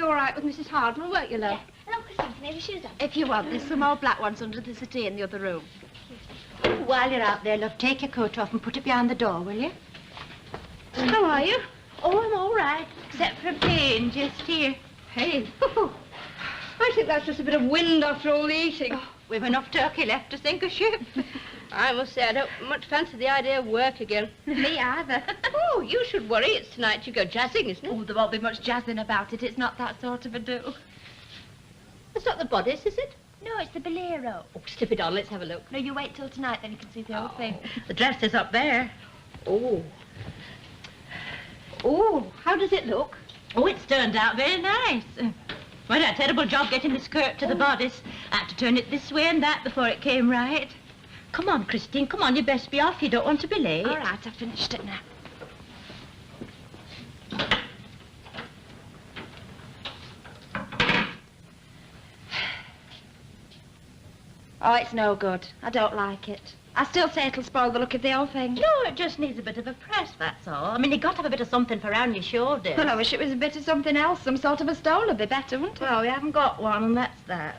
all right with Mrs. Hardman, weren't you, love? Yeah. Hello, Christine, can I have your shoes on? If you want, there's some more black ones under the settee in the other room. While you're out there, love, take your coat off and put it behind the door, will you? How are you? Oh, I'm all right, except for a pain just here. Pain? I think that's just a bit of wind after all the eating. Oh, we've enough turkey left to sink a ship. I must say, I don't much fancy the idea of work again. Me either. Oh, you should worry. It's tonight you go jazzing, isn't it? Oh, there won't be much jazzing about it. It's not that sort of a do. It's not the bodice, is it? No, it's the bolero. Oh, slip it on. Let's have a look. No, you wait till tonight, then you can see the whole thing. The dress is up there. Oh. Oh, how does it look? Oh, it's turned out very nice. Well, I had a terrible job getting the skirt to the bodice. I had to turn it this way and that before it came right. Come on, Christine, come on, you best be off. You don't want to be late. All right, I've finished it now. Oh, it's no good. I don't like it. I still say it'll spoil the look of the whole thing. No, it just needs a bit of a press, that's all. I mean, you've got to have a bit of something for around your shoulders. Well, I wish it was a bit of something else. Some sort of a stole would be better, wouldn't it? Well, we haven't got one, and that's that.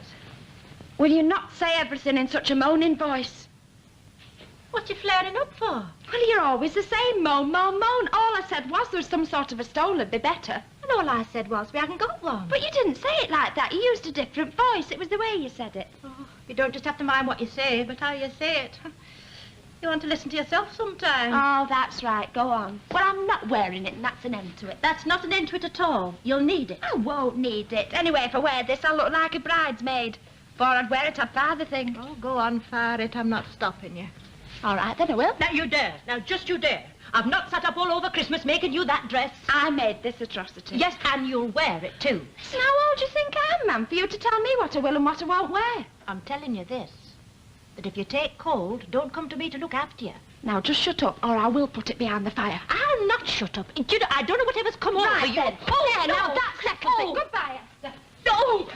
Will you not say everything in such a moaning voice? What you flaring up for? Well, you're always the same. Moan, moan, moan. All I said was there's some sort of a stole would be better. And all I said was we haven't got one. But you didn't say it like that. You used a different voice. It was the way you said it. Oh, you don't just have to mind what you say, but how you say it. You want to listen to yourself sometimes. Oh, that's right. Go on. Well, I'm not wearing it, and that's an end to it. That's not an end to it at all. You'll need it. I won't need it. Anyway, if I wear this, I'll look like a bridesmaid. Before I'd wear it, I'd fire the thing. Oh, go on, fire it. I'm not stopping you. All right, then I will. Now, you dare. Now, just you dare. I've not sat up all over Christmas making you that dress. I made this atrocity. Yes, and you'll wear it, too. So how old do you think I am, ma'am, for you to tell me what I will and what I won't wear? I'm telling you this, that if you take cold, don't come to me to look after you. Now, just shut up, or I will put it behind the fire. I'll not shut up. You know, I don't know whatever's come over you. Then. Oh, there, no. now, that settles Oh. it. Goodbye, Esther. No!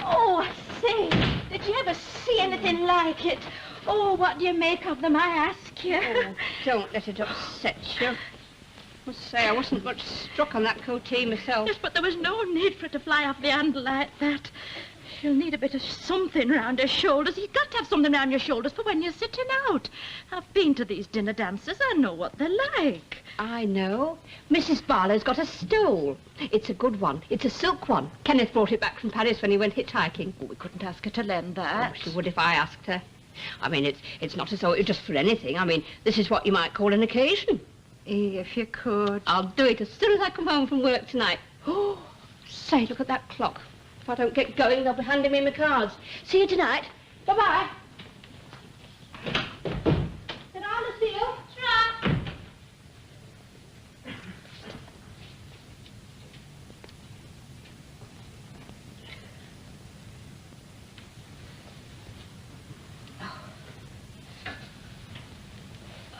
Oh, I say, did you ever see anything like it? Oh, what do you make of them, I ask you? Oh, don't let it upset you. I must say, I wasn't much struck on that coatee myself. Yes, but there was no need for it to fly off the handle like that. You'll need a bit of something round her shoulders. You've got to have something round your shoulders for when you're sitting out. I've been to these dinner dances. I know what they're like. I know. Mrs. Barlow's got a stole. It's a good one. It's a silk one. Kenneth brought it back from Paris when he went hitchhiking. Oh, we couldn't ask her to lend that. Oh, she would if I asked her. I mean, it's not as though it was just for anything. I mean, this is what you might call an occasion. If you could. I'll do it as soon as I come home from work tonight. Oh, say, look at that clock. If I don't get going, they'll be handing me my cards. See you tonight. Bye-bye. Ta-ra, Lucille. Ta-ra.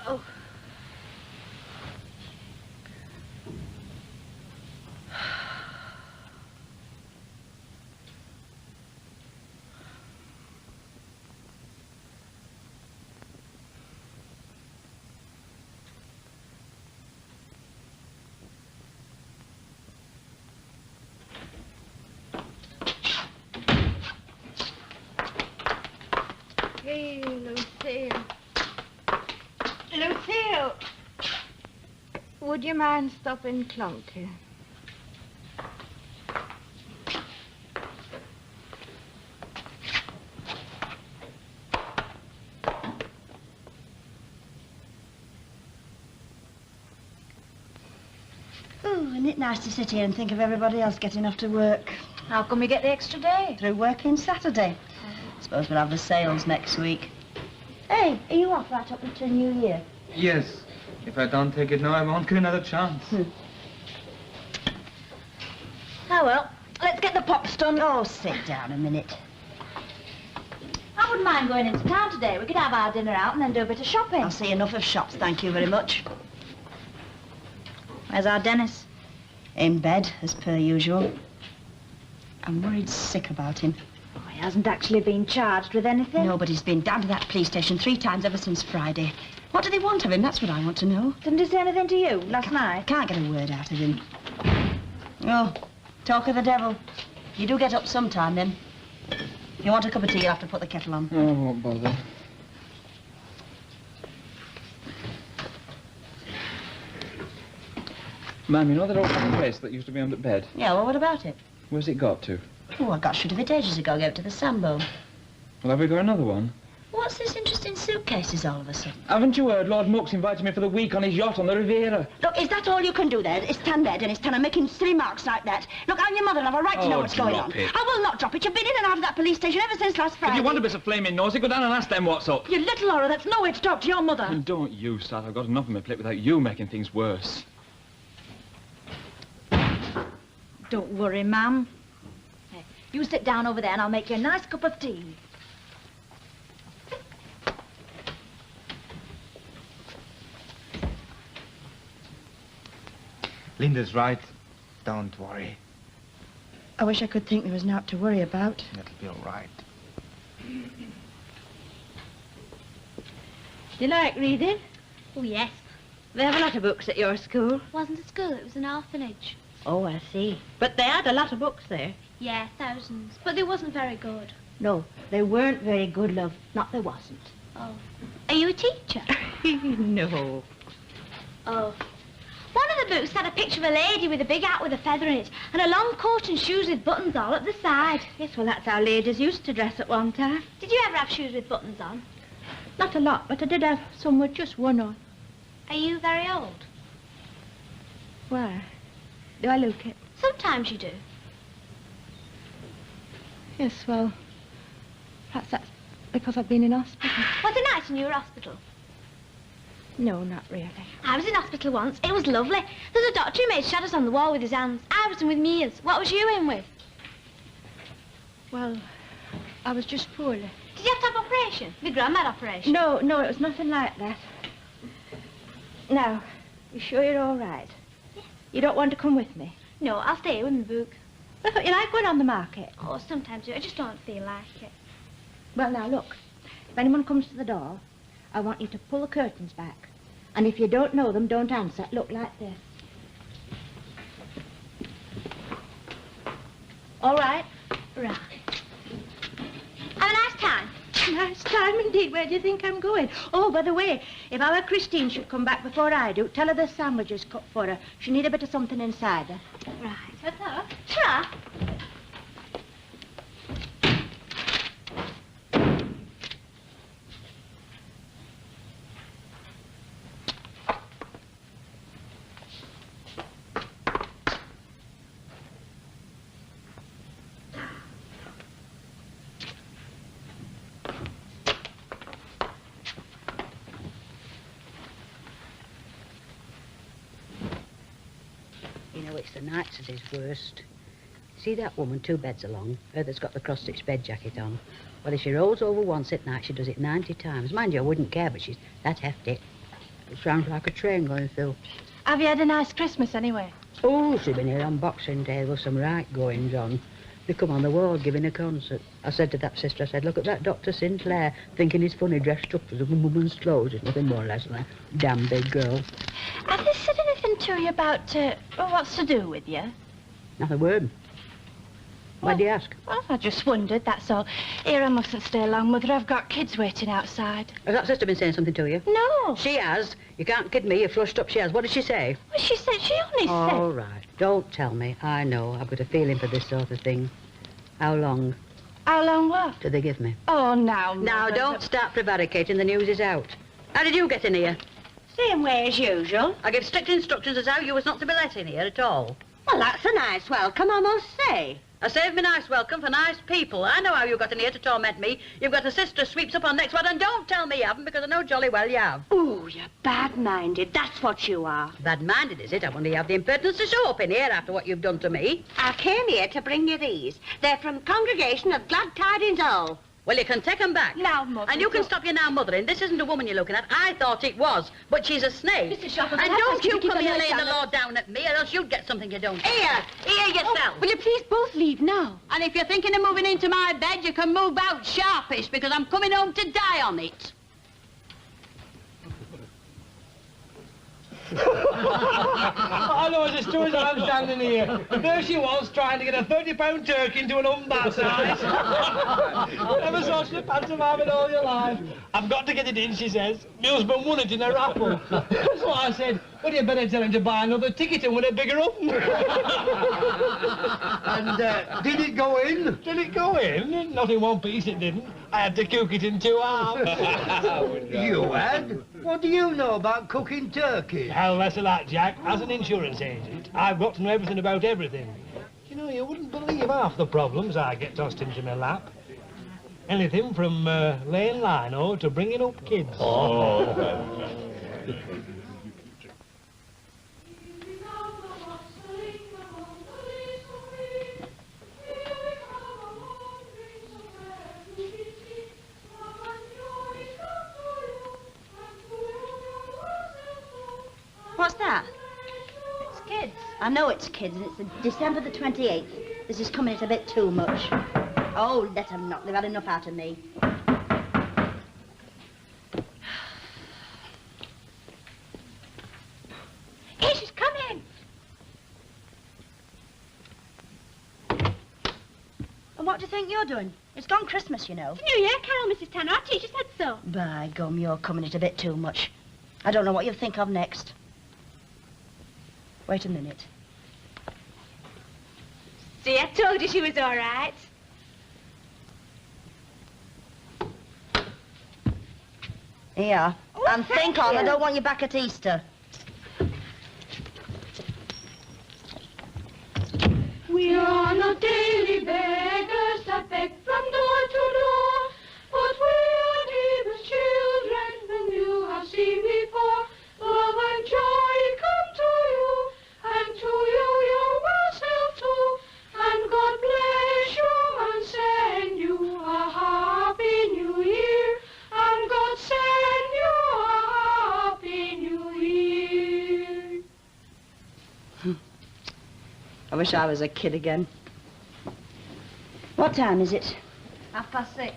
Oh. Hey, Lucille. Lucille! Would you mind stopping clunky? Oh, isn't it nice to sit here and think of everybody else getting off to work? How come we get the extra day? Through working Saturday. Suppose we'll have the sales next week. Hey, are you off right up until New Year? Yes. If I don't take it now, I won't get another chance. Oh, well, let's get the pops done. Oh, sit down a minute. I wouldn't mind going into town today. We could have our dinner out and then do a bit of shopping. I'll see enough of shops, thank you very much. Where's our Dennis? In bed, as per usual. I'm worried sick about him. Oh, he hasn't actually been charged with anything. Nobody's been down to that police station 3 times ever since Friday. What do they want of him? That's what I want to know. Didn't he say anything to you last night? Can't get a word out of him. Oh, Talk of the devil. You do get up sometime, then. If you want a cup of tea, you'll have to put the kettle on. Oh, I won't bother. Ma'am, you know that old place that used to be under bed? Yeah, well, what about it? Where's it got to? Oh, I got rid of it ages ago. Gave it to the Sambo. Well, have we got another one? What's this interest in suitcases all of a sudden? Haven't you heard? Lord Mook's invited me for the week on his yacht on the Riviera. Look, is that all you can do there? Is stand there, Dennis, and making silly marks like that? Look, I'm your mother and I have a right to know what's going on. It. I will not drop it. You've been in and out of that police station ever since last Friday. If you want a bit of flaming nosy, go down and ask them what's up. You little Laura, that's no way to talk to your mother. And don't you start. I've got enough on my plate without you making things worse. Don't worry, ma'am. Hey, you sit down over there and I'll make you a nice cup of tea. Linda's right. Don't worry. I wish I could think there was naught to worry about. It'll be all right. Do you like reading? Oh, yes. They have a lot of books at your school. Wasn't a school, it was an orphanage. Oh, I see. But they had a lot of books there. Yeah, thousands. But they wasn't very good. No, they weren't very good, love. Not they wasn't. Oh. Are you a teacher? No. Oh. One of the books had a picture of a lady with a big hat with a feather in it and a long coat and shoes with buttons all at the side. Yes, well, that's how ladies used to dress at one time. Did you ever have shoes with buttons on? Not a lot, but I did have some with just one on. Are you very old? Why? Do I look it? Sometimes you do. Yes, well, perhaps that's because I've been in hospital. Was it nice in your hospital? No, not really. I was in hospital once. It was lovely. There's a doctor who made shadows on the wall with his hands. I was in with Mia's. What was you in with? Well, I was just poorly. Did you have to have operation? The grandma had operation? No, it was nothing like that. Now, you sure you're all right? Yes. You don't want to come with me? No, I'll stay with my book. I thought you liked going on the market. Oh, sometimes I just don't feel like it. Well, now, look. If anyone comes to the door, I want you to pull the curtains back. And if you don't know them, don't answer. Look like this. All right? Right. Have a nice time. Nice time indeed. Where do you think I'm going? Oh, by the way, if our Christine should come back before I do, tell her the sandwich is cut for her. She'll need a bit of something inside her. Right. What's that? Sure. You know, it's the nights that is worst. See that woman 2 beds along, her that's got the cross-stitch bed jacket on? Well, if she rolls over once at night, she does it 90 times. Mind you, I wouldn't care, but she's that hefty. It sounds like a train going through. Have you had a nice Christmas anyway? Oh, she's been here on Boxing Day. There was some right goings on. They come on the wall giving a concert. I said to that sister, I said, look at that Dr. Sinclair, thinking he's funny, dressed up as a woman's clothes. It's nothing more or less than a damn big girl. Have they said anything to you about, what's to do with you? Not a word. Why'd you ask? Well, I just wondered, that's all. Here, I mustn't stay long, Mother. I've got kids waiting outside. Has that sister been saying something to you? No. She has. You can't kid me. You're flushed up. She has. What did she say? Well, she said, she only said... All right. Don't tell me. I know. I've got a feeling for this sort of thing. How long How long what? do they give me? Oh, now, Mother. Now, don't start prevaricating. The news is out. How did you get in here? Same way as usual. I give strict instructions as how you was not to be let in here at all. Well, that's a nice welcome, I must say. I saved me nice welcome for nice people. I know how you got in here to torment me. You've got a sister sweeps up on next one, and don't tell me you haven't, because I know jolly well you have. Ooh, you're bad-minded. That's what you are. Bad-minded, is it? I wonder you have the impertinence to show up in here after what you've done to me. I came here to bring you these. They're from Congregation of Glad Tidings All. Well, you can take 'em back. Now, Mother. And you can stop your now mothering. This isn't a woman you're looking at. I thought it was, but she's a snake. Mr. Shopper, and I'll don't ask you you to keep come the here lights laying the on. law down at me, or else you'll get something you don't. Here yourself. Will you please both leave now? And if you're thinking of moving into my bed, you can move out sharpish, because I'm coming home to die on it. I know as true as I'm standing here. There she was, trying to get a 30-pound turkey into an umbat size. Never saw such a pantomime in all your life. I've got to get it in, she says. My husband won it in a raffle. So I said, well, you better tell him to buy another ticket and win a bigger oven. And did it go in? Did it go in? Not in one piece, it didn't. I had to cook it in 2 halves. You had? What do you know about cooking turkey? Hell, less of that, Jack. As an insurance agent, I've got to know everything about everything. You know, you wouldn't believe half the problems I get tossed into my lap. Anything from laying lino to bringing up kids. Oh. What's that? It's kids. I know it's kids, and it's December the 28th. This is coming, it's a bit too much. Oh, let them not. They've had enough out of me. Here, she's coming. And what do you think you're doing? It's gone Christmas, you know. It's New Year, Carol, Mrs. Tanner. Our teacher said so. By gum, you're coming it a bit too much. I don't know what you'll think of next. Wait a minute. See, I told you she was all right. Here. Oh, And think on, I don't want you back at Easter. We are not daily beggars that beg from door to door, but we are neighbors' children whom you have seen before. Love and joy come to you, and to you yourself too. And God bless you and send you a happy new year. And God send you a happy new year. I wish I was a kid again. What time is it? 6:30.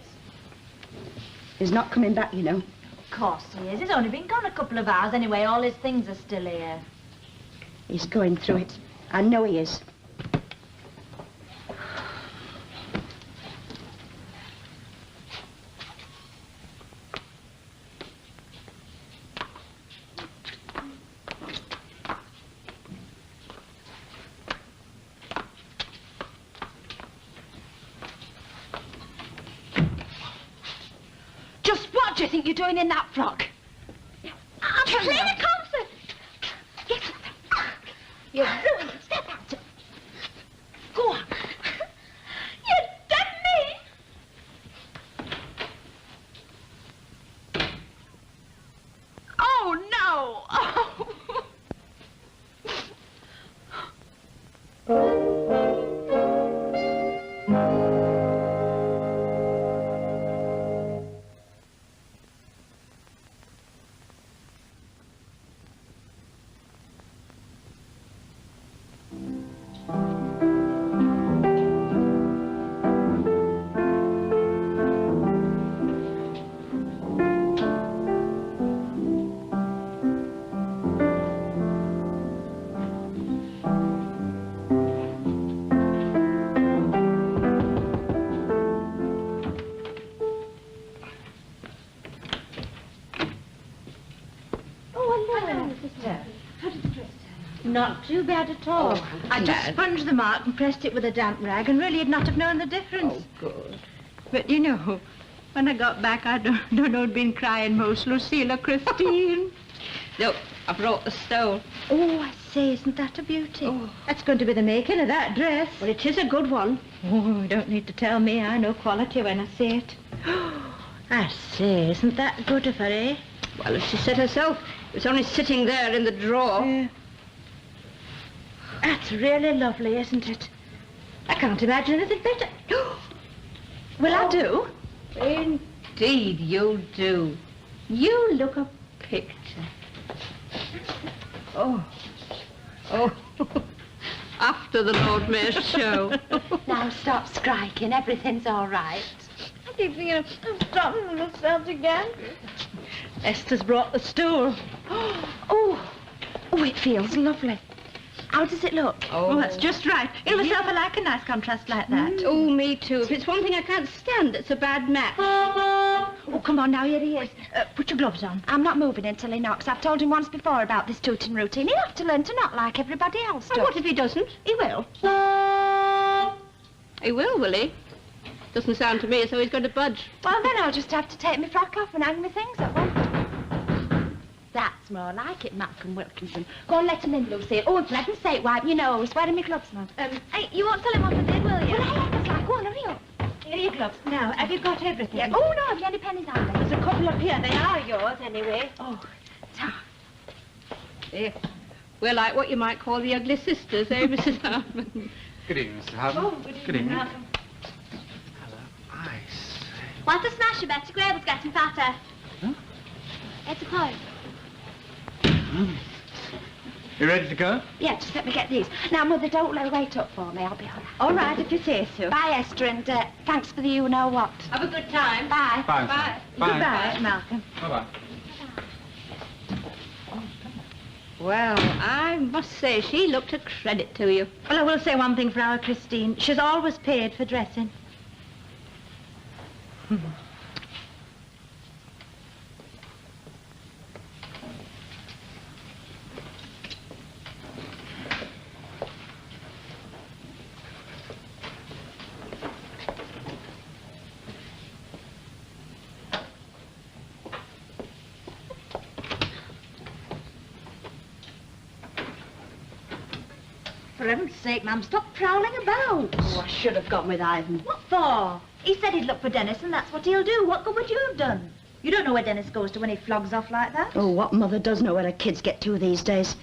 He's not coming back, you know. Of course he is. He's only been gone a couple of hours anyway. All his things are still here. He's going through it. I know he is. Just what do you think you're doing in that frock? I'm playing a concert. Get up there. You're ruined. Step out. Go on. You're dead mean. Oh, no. Not too bad at all. Oh, I just sponged the mark and pressed it with a damp rag, and really you'd not have known the difference. Oh, good. But, you know, when I got back, I don't know who'd been crying most, Lucille or Christine. Look, I brought the stole. Oh, I say, isn't that a beauty? Oh. That's going to be the making of that dress. Well, it is a good one. Oh, you don't need to tell me. I know quality when I see it. I say, isn't that good of her, eh? Well, as she said herself, it was only sitting there in the drawer. Yeah. That's really lovely, isn't it? I can't imagine anything better. Will I do? Indeed, you do. You look a picture. Oh. After the Lord Mayor's show. Now stop striking. Everything's all right. I keep thinking of stopping myself again. Esther's brought the stool. Oh, Oh, it feels lovely. How does it look? Oh, that's just right. You myself, I like a nice contrast like that. Oh, me too. If it's one thing I can't stand, it's a bad match. Oh, come on now, here he is. Put your gloves on. I'm not moving until he knocks. I've told him once before about this tooting routine. He'll have to learn to knock like everybody else does. And what if he doesn't? He will. He will he? Doesn't sound to me as though he's going to budge. Well, then I'll just have to take my frock off and hang my things up, won't I? That's more like it, Malcolm Wilkinson. Go on, let him in, Lucille. Oh, and for heaven's sake, wipe your nose. Where are my gloves now? Hey, you won't tell him what I did, will you? Well, I ain't like, go on, hurry up. Here are your gloves. Now, have you got everything? Yeah. Oh, no, have you any pennies on there? There's a couple up here. They are yours, anyway. Oh, Here. We're like what you might call the ugly sisters, eh, Mrs. Hartman? Good evening, Mr. Hartman. Oh, good evening, Malcolm. Ice. What a smasher, Betty Grable's getting fatter. Huh? It's a point. You ready to go? Yeah, just let me get these. Now, Mother, don't wait up for me. I'll be all right. All right, if you say so. Bye, Esther, and thanks for the you-know-what. Have a good time. Bye. Bye. Bye. Bye. Goodbye, Malcolm. Bye-bye. Well, I must say, she looked a credit to you. Well, I will say one thing for our Christine. She's always paid for dressing. For heaven's sake, ma'am, stop prowling about. Oh, I should have gone with Ivan. What for? He said he'd look for Dennis, and that's what he'll do. What good would you have done? You don't know where Dennis goes to when he flogs off like that. Oh, what mother does know where her kids get to these days.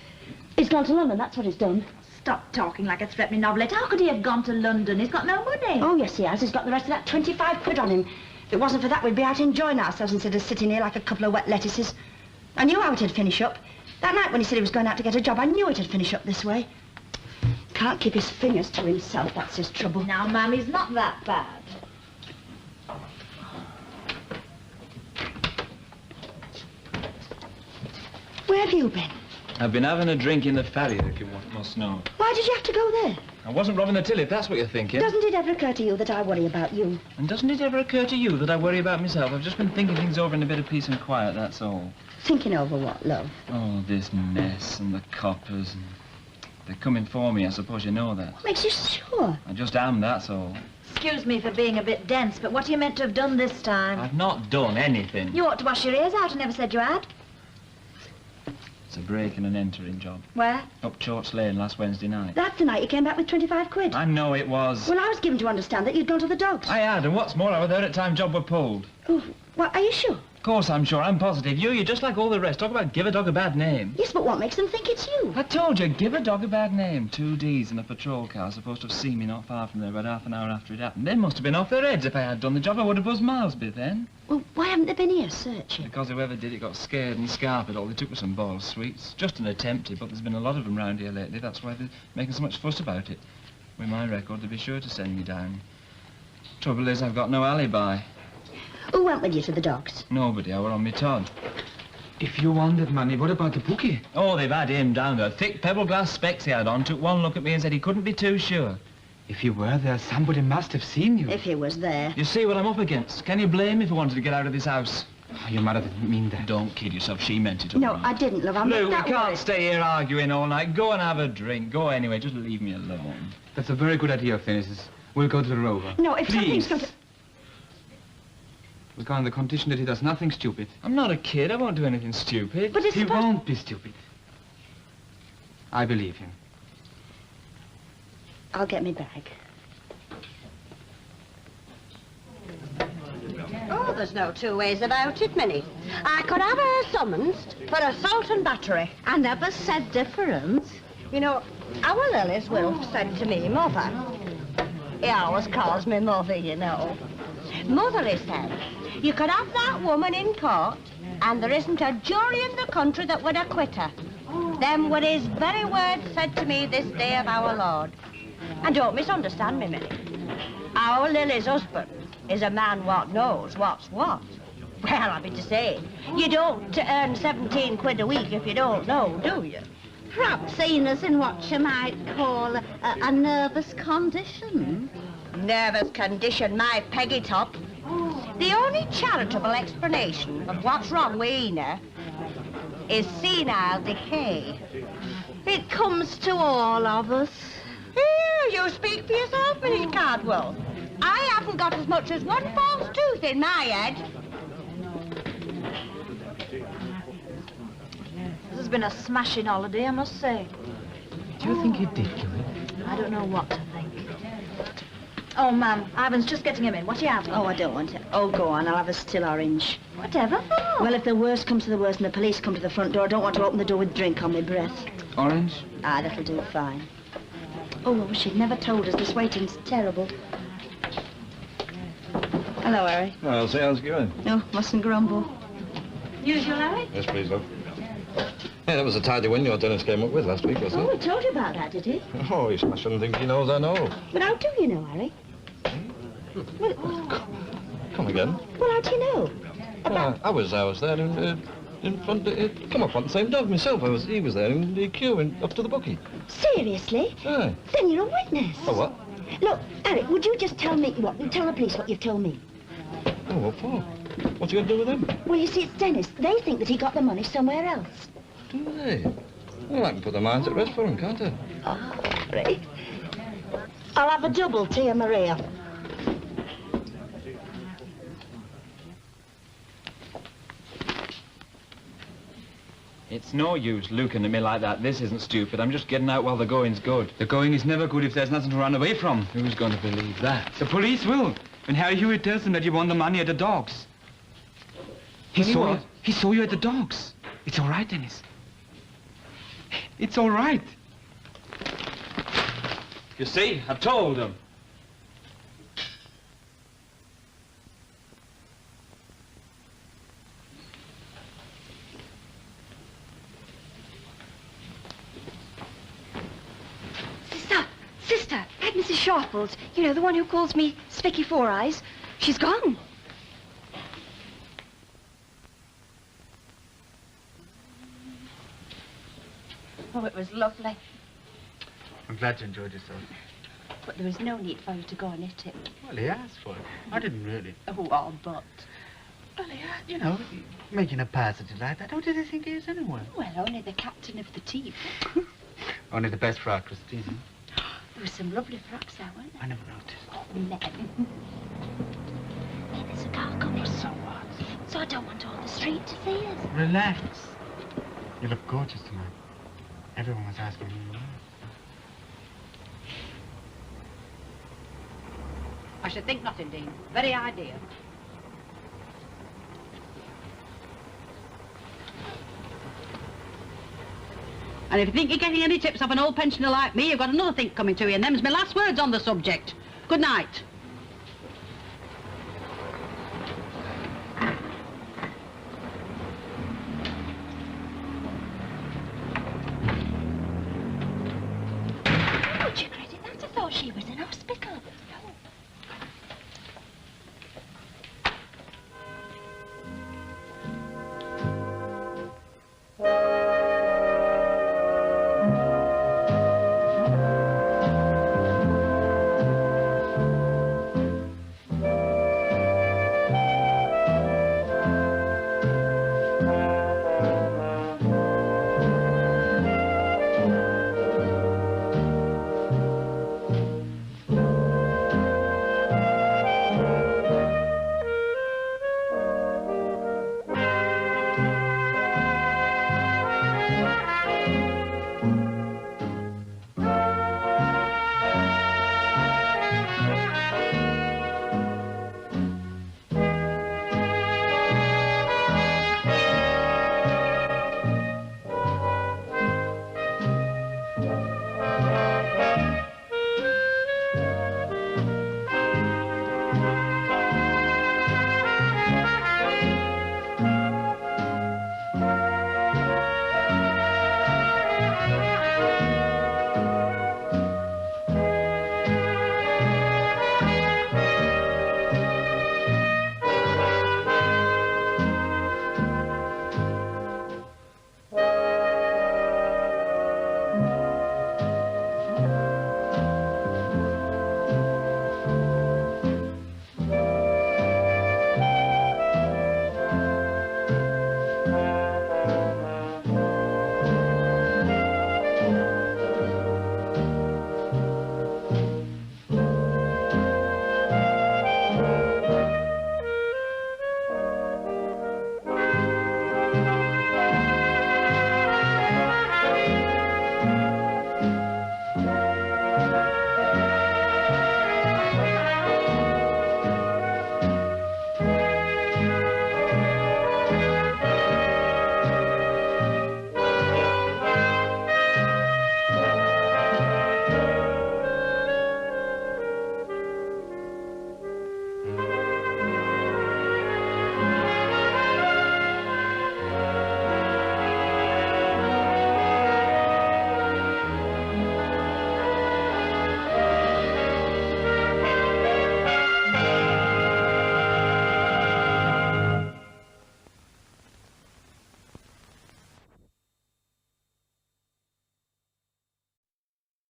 He's gone to London, that's what he's done. Stop talking like a threatening novelette. How could he have gone to London? He's got no money. Oh, yes, he has. He's got the rest of that 25 quid on him. If it wasn't for that, we'd be out enjoying ourselves instead of sitting here like a couple of wet lettuces. I knew how it'd finish up. That night when he said he was going out to get a job, I knew it'd finish up this way. Can't keep his fingers to himself, that's his trouble. Now, ma'am, he's not that bad. Where have you been? I've been having a drink in the ferry, if you must know. Why did you have to go there? I wasn't robbing the till, if that's what you're thinking. Doesn't it ever occur to you that I worry about you? And doesn't it ever occur to you that I worry about myself? I've just been thinking things over in a bit of peace and quiet, that's all. Thinking over what, love? Oh, this mess and the coppers and... They're coming for me, I suppose you know that. What makes you sure? I just am, that's all. Excuse me for being a bit dense, but what are you meant to have done this time? I've not done anything. You ought to wash your ears out. I never said you had. It's a breaking and entering job. Where? Up Chorch Lane last Wednesday night. That's the night you came back with 25 quid. I know it was. Well, I was given to understand that you'd gone to the dogs. I had, and what's more, I was there at time job were pulled. Oh, well, are you sure? Of course I'm sure, I'm positive. You're just like all the rest. Talk about give a dog a bad name. Yes, but what makes them think it's you? I told you, give a dog a bad name. 2 Ds in a patrol car supposed to have seen me not far from there about half an hour after it happened. They must have been off their heads. If I had done the job, I would have buzzed miles by then. Well, why haven't they been here searching? Because whoever did it got scared and scarfed it all. They took me some balls sweets. Just an attempt, but there's been a lot of them round here lately. That's why they're making so much fuss about it. With my record, they'd be sure to send me down. Trouble is, I've got no alibi. Who went with you to the dogs? Nobody. I were on me Todd. If you wanted money, what about the bookie? Oh, they've had him down there. Thick pebble glass specs he had on. Took one look at me and said he couldn't be too sure. If you were there, somebody must have seen you. If he was there. You see what I'm up against. Can you blame me if I wanted to get out of this house? Oh, your mother didn't mean that. Don't kid yourself. She meant it all No, right. I didn't, love. I'm Lou, we not that can't worried. stay here arguing all night. Go and have a drink. Go anyway. Just leave me alone. That's a very good idea, Phineas. We'll go to the Rover. No, if something's Please. going to... We'll go on the condition that he does nothing stupid. I'm not a kid. I won't do anything stupid. But it's He supposed... won't be stupid. I believe him. I'll get me bag. Oh, there's no two ways about it, Minnie. I could have her summoned for assault and battery. I never said different. You know, our Lily's Will said to me, Mother. He always calls me Mother, you know. Mother, he said, you could have that woman in court, and there isn't a jury in the country that would acquit her. Them were his very words said to me this day of our Lord. And don't misunderstand me, Minnie. Our Lily's husband is a man what knows what's what. Well, I mean to say, you don't earn 17 quid a week if you don't know, do you? Perhaps Ina's in what you might call a nervous condition. Nervous condition, my Peggy top. The only charitable explanation of what's wrong with Ina is senile decay. It comes to all of us. Here, you speak for yourself, Mrs. Cardwell. I haven't got as much as one false tooth in my head. This has been a smashing holiday, I must say. Do you think he did kill him? I don't know what to think. Oh, ma'am, Ivan's just getting him in. What are you having? Oh, I don't want it. Oh, go on, I'll have a still orange. Whatever for? Well, if the worst comes to the worst and the police come to the front door, I don't want to open the door with drink on my breath. Orange? Ah, that'll do fine. Oh, I wish she'd never told us. This waiting's terrible. Hello, Harry. Well, Elsie, how's it going? No, mustn't grumble. Usual, Harry? Yes, please, love. Yeah, that was a tidy win your Dennis came up with last week, wasn't Oh, it? I told you about that, did he? Oh, he smashed anything he knows I know. But how do you know, Harry? Well, Come again. well, how do you know? I was there in front of... come up on the same dog myself. He was there in the queue up to the bookie. Seriously? Aye. Then you're a witness. Oh, what? Look, Harry, would you just tell me what? Tell the police what you've told me. Oh, what for? What's he going to do with him? Well, you see, it's Dennis. They think that he got the money somewhere else. Do they? Well, I can put their minds at rest for him, can't I? Oh, great. I'll have a double, Tia Maria. It's no use looking at me like that. This isn't stupid. I'm just getting out while the going's good. The going is never good if there's nothing to run away from. Who's going to believe that? The police will. When Harry Hewitt tells them that you won the money at the dogs. He saw you at the dogs. It's all right, Dennis. It's all right. You see, I told him. Sister, that Mrs. Sharples, you know, the one who calls me Spicky Four Eyes, she's gone. Oh, it was lovely. I'm glad you enjoyed yourself. But there was no need for you to go and hit it. Well, he asked for it. I didn't really. Oh, all but. Well, you know, making a passage like that. Who did he think he is anyway? Well, only the captain of the team. Only the best for our Christine. There were some lovely frocks there, weren't there? I never noticed. Oh, men. Hey, there's a car coming. So what? So I don't want all the street to see us. Relax. You look gorgeous tonight. Everyone was asking me. I should think not, indeed. Very idea. And if you think you're getting any tips off an old pensioner like me, you've got another thing coming to you, and them's my last words on the subject. Good night.